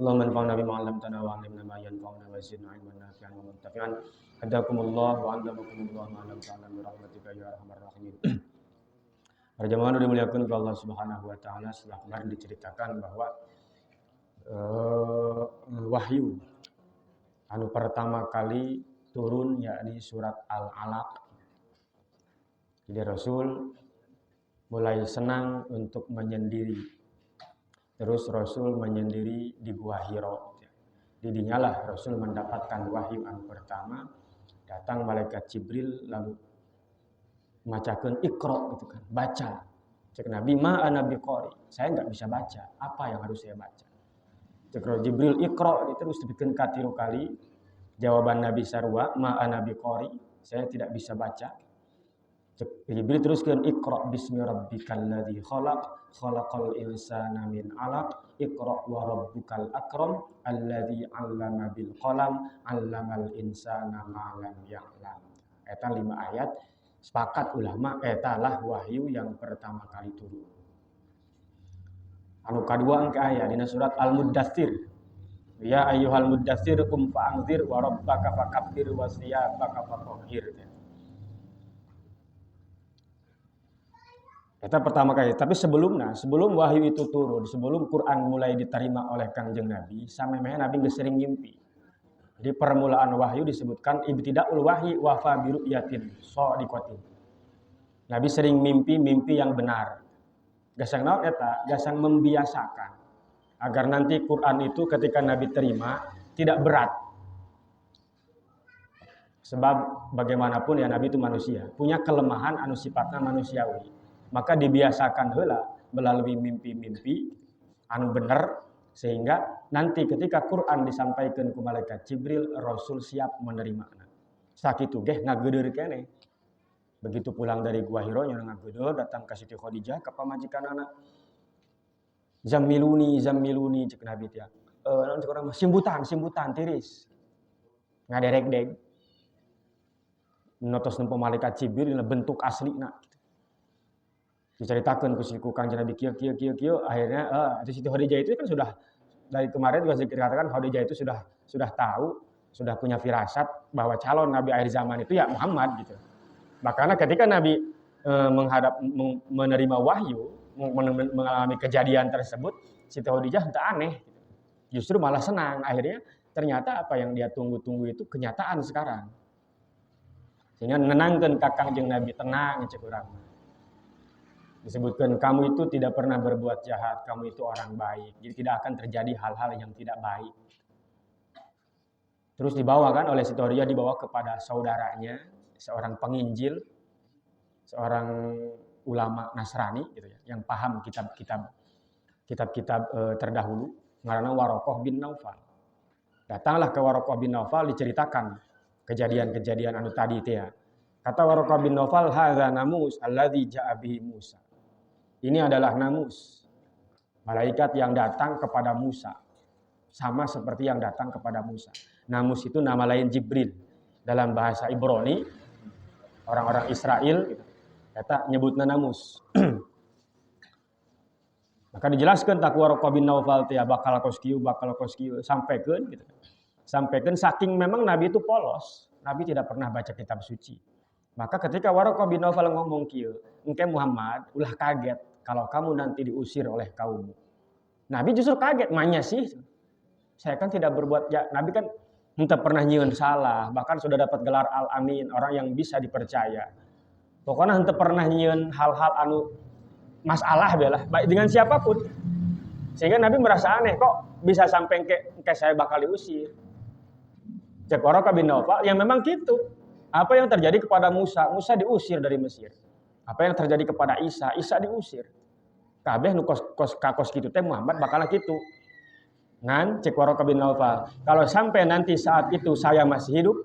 Allahumma anfa'na bima 'allamtana wa 'allimna ma yanfa'una wa zidna 'ilman nafi'an wa muntafi'an. Hadakumullah wa 'allamakumullah ma lam ta'lamu bi rahmatika ya arhamar rahimin. Para jemaah yang dimuliakan oleh Allah Subhanahu wa taala, setelah kemarin diceritakan bahwa wahyu anu pertama kali turun yakni surat Al-Alaq. Jadi Rasul mulai senang untuk menyendiri. Terus Rasul menyendiri di Gua Hiro. Didinyalah Rasul mendapatkan wahyu anu pertama. Datang malaikat Jibril lalu macakeun Iqra gitu kan, baca. Cek Nabi, ma ana biqari. Saya enggak bisa baca. Apa yang harus saya baca? Cek Jibril, Iqra, terus dibikeun katilu kali. Jawaban Nabi sarua, ma ana biqari. Saya tidak bisa baca. Cek Jibril teruskeun Iqra bismi rabbikal ladzi khalaq, khalaqal insana min 'alaq, Iqra wa rabbukal akram alladzi 'allama bil qalam, 'allamal insana ma lam ya'lam. Eta 5 ayat. Sepakat ulama etalah wahyu yang pertama kali turun. Anu kadua engke aya dina surat Al-Muddatsir. Ya ayyuhal muddatsir qum fa'anzir wa rabbaka fakabbir wa siyabaka fatahhir. Eta pertama kali. Tapi sebelum wahyu itu turun, sebelum Quran mulai diterima oleh Kangjeng Nabi, samemeh Nabi geus sering ngimpi. Di permulaan wahyu disebutkan ibtidaul wahyi wa fa bi ru'yatin shadiqatin. Nabi sering mimpi yang benar. Gasang naon eta? Gasang membiasakan agar nanti Quran itu ketika Nabi terima tidak berat. Sebab bagaimanapun ya Nabi itu manusia, punya kelemahan anu sifatna manusiawi. Maka dibiasakan heula melalui mimpi-mimpi anu bener. Sehingga nanti ketika Quran disampaikan ke malaikat Jibril, Rasul siap menerimanya. Sakitu geh ngageudeur keneh. Begitu pulang dari Gua Hiro nya ngageudeur datang ka Siti Khadijah ka pamajikanana. Zammiluni cek Nabi teh. Naon cek urang simbutan tiris. Ngaderek-deg. Notos nempo malaikat Jibril bentuk aslina. Diceritakan ku Kanjeng Nabi kieu akhirnya Siti Khadijah itu kan sudah dari kemarin juga dikatakan Khadijah itu sudah tahu, sudah punya firasat bahwa calon nabi akhir zaman itu ya Muhammad gitu. Makanya ketika Nabi menerima wahyu, mengalami kejadian tersebut, Siti Khadijah entah aneh gitu. Justru malah senang. Akhirnya ternyata apa yang dia tunggu-tunggu itu kenyataan sekarang. Sehingga nenangkeun ka Kanjeng Nabi, tenang cek urang. Disebutkan kamu itu tidak pernah berbuat jahat, kamu itu orang baik. Jadi tidak akan terjadi hal-hal yang tidak baik. Terus dibawa kan oleh Siti Khadijah dibawa kepada saudaranya, seorang penginjil, seorang ulama Nasrani gitu ya, yang paham kitab-kitab terdahulu, ngaranna Warokoh bin Naufal. Datanglah ke Warokoh bin Naufal diceritakan kejadian-kejadian anu tadi itu ya. Kata Warokoh bin Naufal, hadza namus alladzi ja'a bihi Musa. Ini adalah namus, malaikat yang datang kepada Musa, sama seperti yang datang kepada Musa. Namus itu nama lain Jibril dalam bahasa Ibrani, orang-orang Israel, gitu. Kata nyebutna namus. Maka dijelaskan tak Warokoh bin Naufal teh bakal koskiu sampaikan, gitu. Sampaikan saking memang Nabi itu polos, Nabi tidak pernah baca kitab suci. Maka ketika Warokoh bin Naufal ngomong kieu, engke Muhammad ulah kaget kalau kamu nanti diusir oleh kaummu. Nabi justru kaget, manya sih. Saya kan tidak berbuat Nabi kan entah pernah nyieun salah, bahkan sudah dapat gelar Al-Amin, orang yang bisa dipercaya. Pokoknya entah pernah nyieun hal-hal anu masalah belah, baik dengan siapapun. Sehingga Nabi merasa aneh, kok bisa sampai ke saya bakal diusir. Cek Warokoh bin Naufal, yang memang gitu. Apa yang terjadi kepada Musa? Musa diusir dari Mesir. Apa yang terjadi kepada Isa? Isa diusir. Kabeh nu kos kitu teh Muhammad bakal kitu. Ngan cek Warokoh bin Naufal, kalau sampai nanti saat itu saya masih hidup,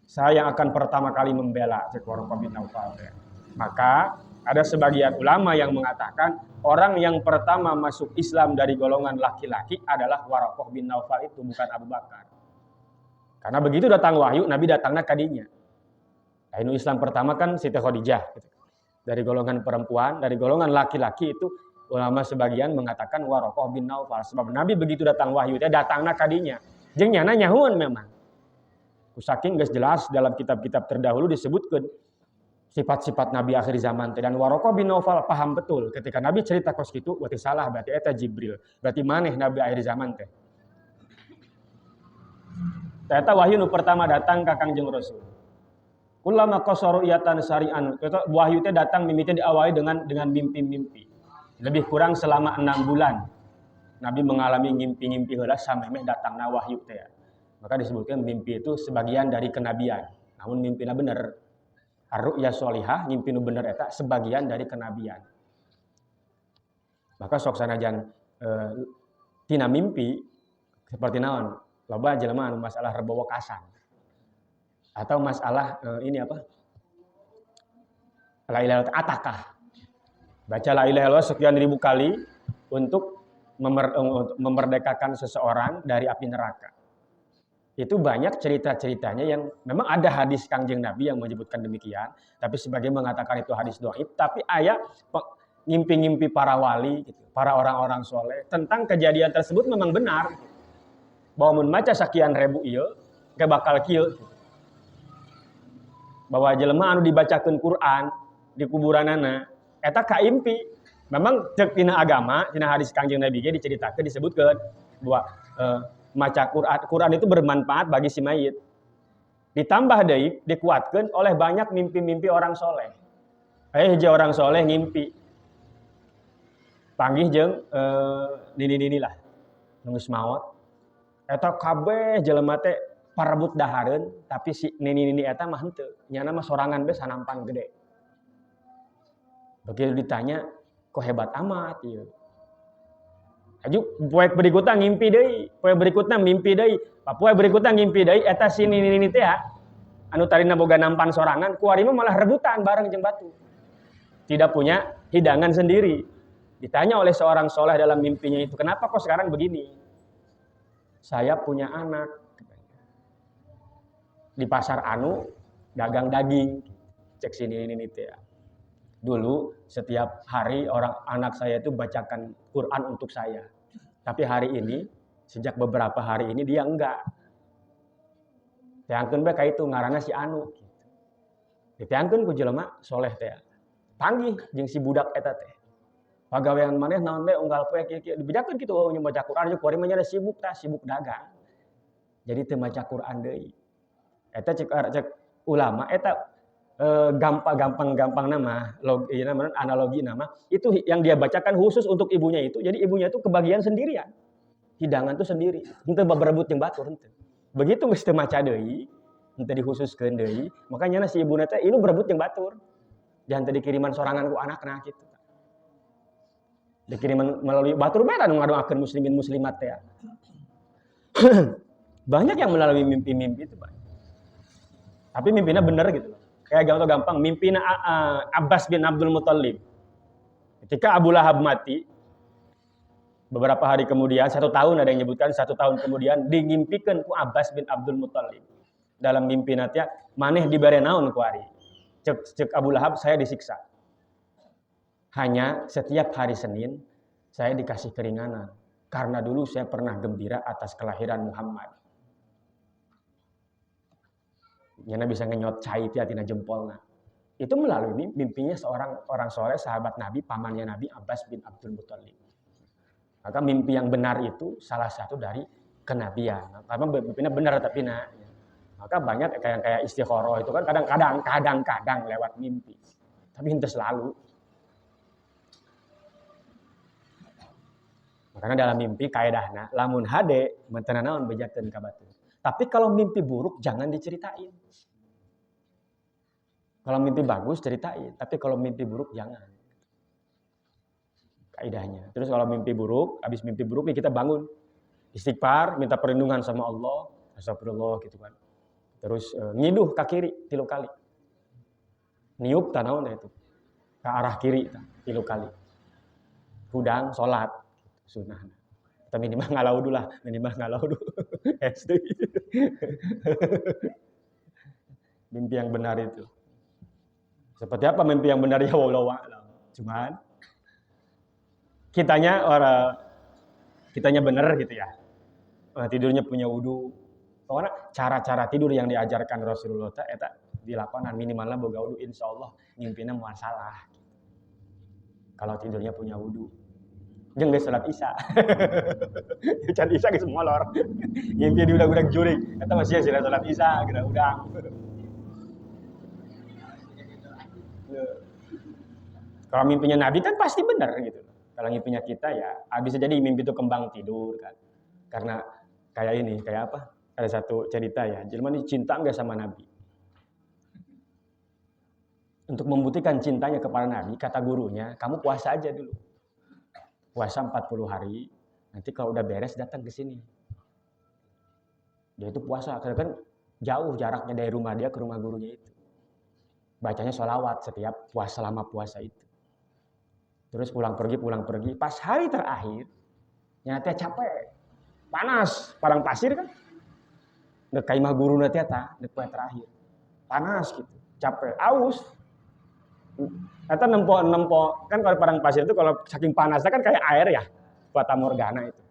saya yang akan pertama kali membela cek Warokoh bin Naufal. Maka ada sebagian ulama yang mengatakan orang yang pertama masuk Islam dari golongan laki-laki adalah Warokoh bin Naufal itu, bukan Abu Bakar. Karena begitu datang wahyu, Nabi datangnya kadinya. Nah, Islam pertama kan Siti Khadijah. Gitu. Dari golongan perempuan, dari golongan laki-laki itu ulama sebagian mengatakan Waraqah bin Naufal. Sebab Nabi begitu datang wahyu teh datangna kadinya. Jeung nyana nyahuan memang. Saking geus jelas dalam kitab-kitab terdahulu disebutkan sifat-sifat Nabi akhir zaman teh, dan Waraqah bin Naufal paham betul ketika Nabi cerita kos kitu berarti salah, berarti eta Jibril. Berarti maneh Nabi akhir zaman teh. Ternyata wahyu nu pertama datang ka Kangjeng Rasul. Kullama qasaru iyatan syari'an. Wahyu teh datang mimiti diawali dengan mimpi-mimpi. Lebih kurang selama 6 bulan. Nabi mengalami mimpi-mimpi heula samemeh datangna wahyu teh. Maka disebutkan mimpi itu sebagian dari kenabian. Namun mimpina bener. Ar-ru'ya sholihah, mimpi nu bener eta sebagian dari kenabian. Maka sok sanajan tina mimpi seperti naon? Loba jelema anu masalah rebo wekasan. Atau masalah ini apa? La ilaha illallah atakah. Baca la ilaha illallah sekian ribu kali untuk memerdekakan seseorang dari api neraka. Itu banyak cerita-ceritanya yang memang ada hadis Kangjeng Nabi yang menyebutkan demikian, tapi sebagian mengatakan itu hadis dhaif, tapi aya ngimpi-ngimpi para wali gitu, para orang-orang soleh tentang kejadian tersebut memang benar. Bahwa mun maca sakian ribu ieu ge bakal kieu. Bahwa jelema anu dibacakeun Quran di kuburanana eta kaimpi. Memang cek tina agama, tina hadis Kangjeng Nabi ge diceritakeun disebutkeun bahwa maca Quran itu bermanfaat bagi si mayit. Ditambah deui dikuatkeun oleh banyak mimpi-mimpi orang soleh. Hiji orang soleh ngimpi. Panggih jeung nini-nini lah. Nu geus maot. Eta kabeh jelema teh parebut dahareun, tapi si nini-nini eta mah henteu. Nyana mah sorangan bae sanampan gede. Begitu ditanya, kok hebat amat ieu. Aju poe berikutna ngimpi deui, poe berikutna mimpi deui, poe berikutna ngimpi deui eta si nini-nini teh anu tarina boga nampan sorangan, kuari mah malah rebutan bareng jeung batu. Tidak punya hidangan sendiri. Ditanya oleh seorang soleh dalam mimpinya itu, kenapa kok sekarang begini? Saya punya anak di pasar anu dagang daging, cek sini ini teh. Dulu setiap hari anak saya itu bacakan Quran untuk saya. Tapi hari ini sejak beberapa hari ini dia enggak. Teangkeun bae ka itu ngaranna si anu. Diteangkeun ku jelema soleh teh. Panggih jeung si budak eta teh. Pagawean maneh naon bae unggal poe kieu-kieu dibejakeun kitu nya baca Quran jeung kuari mah nya sibuk dagang. Jadi teu maca Quran deui. Eta cek ulama eta gampang nama analogi nama itu yang dia bacakan khusus untuk ibunya itu. Jadi ibunya itu kebagian sendirian. Hidangan itu sendiri. Henteu berebut jeung batur henteu. Begitu geus teu maca deui, henteu dikhususkeun deui, makanya si ibuna teh ieu berebut jeung batur. Jangan teu dikiriman sorangan ku anakna kitu. Dikiriman melalui batur bae anu ngadoakeun muslimin muslimat teh. Banyak yang melalui mimpi-mimpi itu, Pak. Tapi mimpinya benar gitu. Kayak gampang, mimpinya Abbas bin Abdul Muthalib. Ketika Abu Lahab mati, beberapa hari kemudian, 1 tahun ada yang menyebutkan 1 tahun kemudian, dingimpikan ku Abbas bin Abdul Muthalib. Dalam mimpi nanti, maneh dibere naon ku ari. Cek Abu Lahab, saya disiksa. Hanya setiap hari Senin, saya dikasih keringanan. Karena dulu saya pernah gembira atas kelahiran Muhammad. Nyana bisa ngenyot cai tina jempolna. Itu melalui mimpinya seorang orang soleh sahabat Nabi, pamannya Nabi Abbas bin Abdul Muthalib. Maka mimpi yang benar itu salah satu dari kenabian. Karena mimpinya benar tapi maka banyak kayak istikharah itu kan kadang-kadang lewat mimpi. Tapi henteu selalu. Makanya dalam mimpi kaedahna lamun hade mentena naon bejakeun ka batur. Tapi kalau mimpi buruk jangan diceritain. Kalau mimpi bagus ceritain, tapi kalau mimpi buruk jangan. Kaidahnya. Terus kalau mimpi buruk, habis mimpi buruk kita bangun. Istighfar, minta perlindungan sama Allah, astagfirullah gitu kan. Terus ngiduh ke kiri 3 kali. Niup tanaon itu. Ke arah kiri 3 kali. Hudang salat sunnah. Kita minimal ngalaudu lah, minimal ngalaudu. Mimpi yang benar itu. Seperti apa mimpi yang benar ya wallahu a'lam. Cuman kitanya bener gitu ya. Tidurnya punya wudu. Pokoknya cara-cara tidur yang diajarkan Rasulullah eta dilakonan minimalnya boga wudu, insyaallah ngimpina moal salah. Kalau tidurnya punya wudu. Jeung geus salat Isya. Can Isya geus molor. Ngimpi di udag-udag jurig. Eta masih sih salat Isya geura udang. Kalau mimpinya Nabi kan pasti benar gitu. Kalau mimpinya kita ya bisa jadi mimpi itu kembang tidur kan. Karena kayak apa? Ada satu cerita ya, jelema ini cinta enggak sama Nabi. Untuk membuktikan cintanya kepada Nabi, kata gurunya, kamu puasa aja dulu. Puasa 40 hari, nanti kalau udah beres datang ke sini. Dia itu puasa, karena kan jauh jaraknya dari rumah dia ke rumah gurunya itu. Bacanya sholawat setiap puasa selama puasa itu. Terus pulang pergi. Pas hari terakhir, nyata capek, panas, padang pasir kan. Dek kaimah guru nanti dek poe terakhir. Panas gitu, capek, aus. Eta nempo kan kalau padang pasir itu kalau saking panasnya kan kayak air ya, fata morgana itu.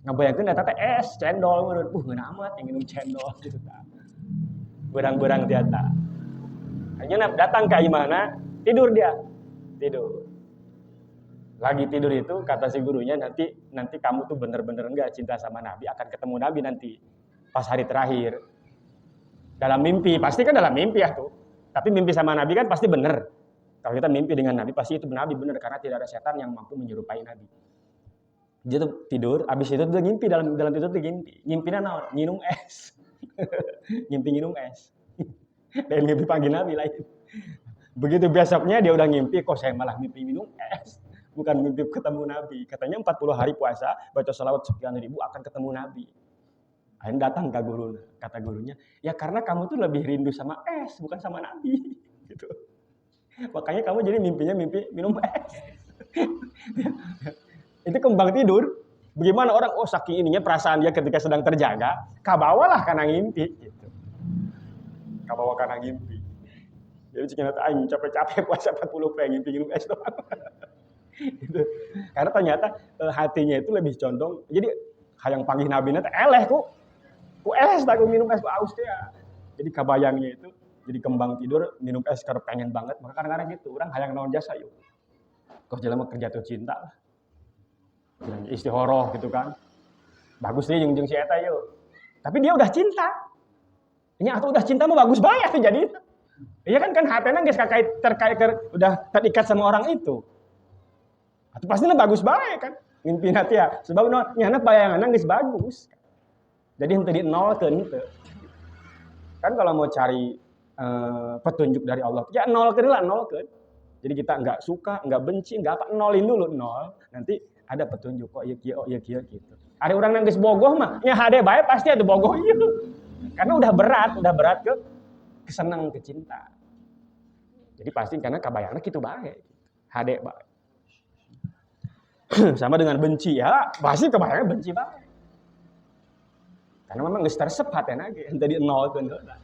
Ngabayangkeun eta teh es cendol meureun. Ngeun amat yang minum cendol gitu tah. Berang-berang dia tah. Akhirnya datang ke imana, tidur dia. Tidur. Lagi tidur itu kata si gurunya nanti kamu tuh bener-bener enggak cinta sama Nabi, akan ketemu Nabi nanti pas hari terakhir. Dalam mimpi, pasti kan dalam mimpi ya tuh. Tapi mimpi sama Nabi kan pasti bener. Kalau kita mimpi dengan Nabi pasti itu Nabi bener karena tidak ada setan yang mampu menyerupai Nabi. Dia tuh tidur, abis itu tuh ngimpi dalam tidur tuh ngimpi. Ngimpinya naon? Nginum es. Ngimpi nginum es. Dan mimpi panggil Nabi lain. Begitu besoknya dia udah ngimpi, kok saya malah mimpi minum es. Bukan mimpi ketemu Nabi. Katanya 40 hari puasa, baca salawat sekian ribu akan ketemu Nabi. Akhirnya datang ke guru, kata gurunya, ya karena kamu tuh lebih rindu sama es, bukan sama Nabi. Gitu. Makanya kamu jadi mimpinya mimpi minum es. Itu kembang tidur. Bagaimana orang, saking ininya perasaan dia ketika sedang terjaga, kabawalah karena ngimpi. Gitu. Kabawa karena ngimpi. Jadi cikinat aing capek-capek puasa 40 pengen ngimpi minum es doang. Gitu. Karena ternyata hatinya itu lebih condong. Jadi hayang panggih Nabi nanti eleh ku es tak minum es ku aus teh. Jadi kabayangnya itu jadi kembang tidur minum es karena pengen banget. Maka kadang-kadang gitu orang hayang naon jasa yuk. Kok jelema kerja tuh cinta lah. Istihoroh gitu kan. Bagus nih jeung si eta yuk. Tapi dia udah cinta. Ini atau udah cinta mah bagus bae atuh jadi. Iya kan hatena geus terkait udah terikat sama orang itu. Atau pastinya bagus bae kan. Mimpi nanti ya. Sebab nyana bayangan geus bagus. Jadi henteu dinolkeun henteu. Kan kalau mau cari petunjuk dari Allah, ya nolkeun lah nolkeun. Jadi kita enggak suka, enggak benci, enggak apa, nolin dulu nol. Nanti ada petunjuk kok ieu kieu gitu. Ada orang yang geus bogoh mah, nya hade bae pasti ada bogoh ieu. Karena udah berat ke kesenang ke cinta. Jadi pasti karena kabayangna kitu bae. Hade bae. Sama dengan benci ya, pasti kebayangnya benci bae. Karena memang geus tersep hatena ge, henteu dinolkeun heula.